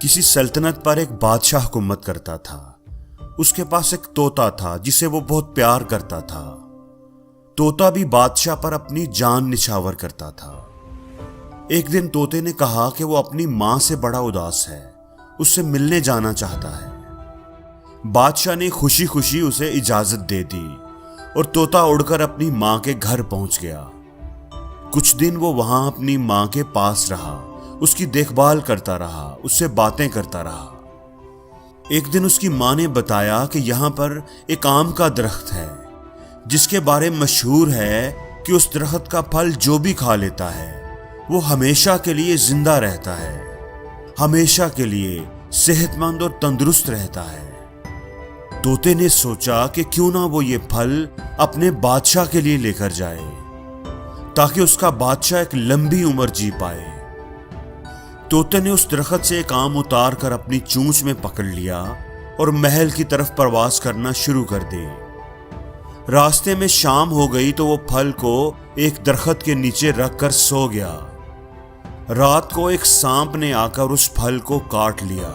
کسی سلطنت پر ایک بادشاہ حکومت کرتا تھا۔ اس کے پاس ایک طوطا تھا جسے وہ بہت پیار کرتا تھا۔ طوطا بھی بادشاہ پر اپنی جان نچھاور کرتا تھا۔ ایک دن طوطے نے کہا کہ وہ اپنی ماں سے بڑا اداس ہے، اس سے ملنے جانا چاہتا ہے۔ بادشاہ نے خوشی خوشی اسے اجازت دے دی اور طوطا اڑ کر اپنی ماں کے گھر پہنچ گیا۔ کچھ دن وہ وہاں اپنی ماں کے پاس رہا، اس کی دیکھ بھال کرتا رہا، اس سے باتیں کرتا رہا۔ ایک دن اس کی ماں نے بتایا کہ یہاں پر ایک آم کا درخت ہے جس کے بارے مشہور ہے کہ اس درخت کا پھل جو بھی کھا لیتا ہے وہ ہمیشہ کے لیے زندہ رہتا ہے، ہمیشہ کے لیے صحت مند اور تندرست رہتا ہے۔ طوطے نے سوچا کہ کیوں نہ وہ یہ پھل اپنے بادشاہ کے لیے لے کر جائے تاکہ اس کا بادشاہ ایک لمبی عمر جی پائے۔ طوطے نے اس درخت سے ایک آم اتار کر اپنی چونچ میں پکڑ لیا اور محل کی طرف پرواز کرنا شروع کر دی۔ راستے میں شام ہو گئی تو وہ پھل کو ایک درخت کے نیچے رکھ کر سو گیا۔ رات کو ایک سانپ نے آ کر اس پھل کو کاٹ لیا،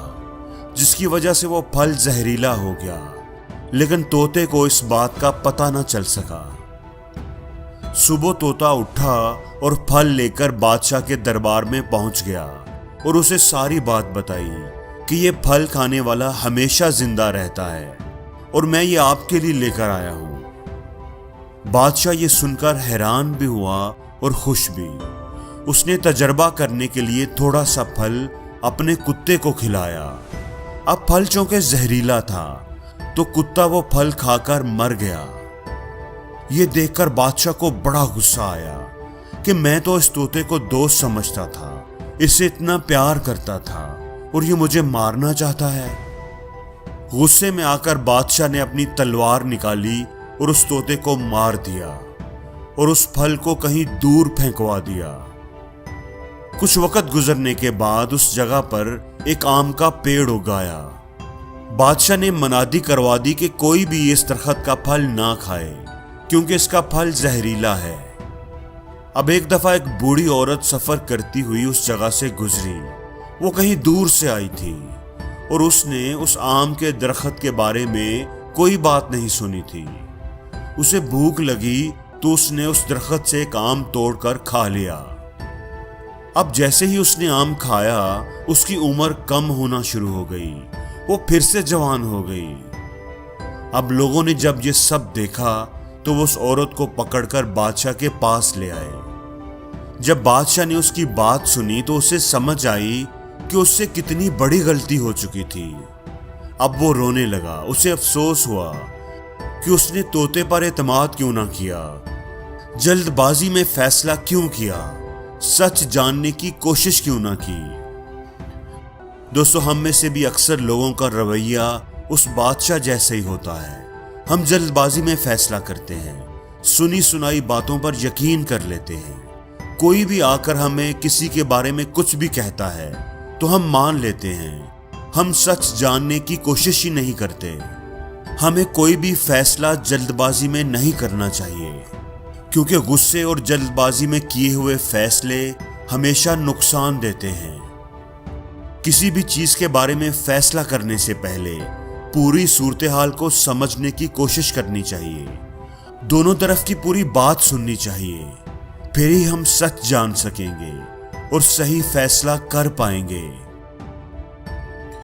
جس کی وجہ سے وہ پھل زہریلا ہو گیا، لیکن طوطے کو اس بات کا پتہ نہ چل سکا۔ صبح طوطا اٹھا اور پھل لے کر بادشاہ کے دربار میں پہنچ گیا اور اسے ساری بات بتائی کہ یہ پھل کھانے والا ہمیشہ زندہ رہتا ہے اور میں یہ آپ کے لیے لے کر آیا ہوں۔ بادشاہ یہ سن کر حیران بھی ہوا اور خوش بھی۔ اس نے تجربہ کرنے کے لیے تھوڑا سا پھل اپنے کتے کو کھلایا۔ اب پھل چونکہ زہریلا تھا تو کتا وہ پھل کھا کر مر گیا۔ یہ دیکھ کر بادشاہ کو بڑا غصہ آیا کہ میں تو اس طوطے کو دوست سمجھتا تھا، اسے اتنا پیار کرتا تھا اور یہ مجھے مارنا چاہتا ہے۔ غصے میں آ کر بادشاہ نے اپنی تلوار نکالی اور اس طوطے کو مار دیا اور اس پھل کو کہیں دور پھینکوا دیا۔ کچھ وقت گزرنے کے بعد اس جگہ پر ایک آم کا پیڑ اگایا۔ بادشاہ نے منادی کروا دی کہ کوئی بھی اس درخت کا پھل نہ کھائے کیونکہ اس کا پھل زہریلا ہے۔ اب ایک دفعہ ایک بوڑھی عورت سفر کرتی ہوئی اس جگہ سے گزری۔ وہ کہیں دور سے آئی تھی اور اس نے اس آم کے درخت کے بارے میں کوئی بات نہیں سنی تھی۔ اسے بھوک لگی تو اس نے اس درخت سے ایک آم توڑ کر کھا لیا۔ اب جیسے ہی اس نے آم کھایا اس کی عمر کم ہونا شروع ہو گئی، وہ پھر سے جوان ہو گئی۔ اب لوگوں نے جب یہ سب دیکھا تو وہ اس عورت کو پکڑ کر بادشاہ کے پاس لے آئے۔ جب بادشاہ نے اس کی بات سنی تو اسے سمجھ آئی کہ اس سے کتنی بڑی غلطی ہو چکی تھی۔ اب وہ رونے لگا، اسے افسوس ہوا کہ اس نے طوطے پر اعتماد کیوں نہ کیا، جلد بازی میں فیصلہ کیوں کیا، سچ جاننے کی کوشش کیوں نہ کی۔ دوستو، ہم میں سے بھی اکثر لوگوں کا رویہ اس بادشاہ جیسے ہی ہوتا ہے۔ ہم جلد بازی میں فیصلہ کرتے ہیں، سنی سنائی باتوں پر یقین کر لیتے ہیں۔ کوئی بھی آ کر ہمیں کسی کے بارے میں کچھ بھی کہتا ہے تو ہم مان لیتے ہیں، ہم سچ جاننے کی کوشش ہی نہیں کرتے۔ ہمیں کوئی بھی فیصلہ جلد بازی میں نہیں کرنا چاہیے، کیونکہ غصے اور جلد بازی میں کیے ہوئے فیصلے ہمیشہ نقصان دیتے ہیں۔ کسی بھی چیز کے بارے میں فیصلہ کرنے سے پہلے پوری صورتحال کو سمجھنے کی کوشش کرنی چاہیے، دونوں طرف کی پوری بات سننی چاہیے، پھر ہی ہم سچ جان سکیں گے اور صحیح فیصلہ کر پائیں گے۔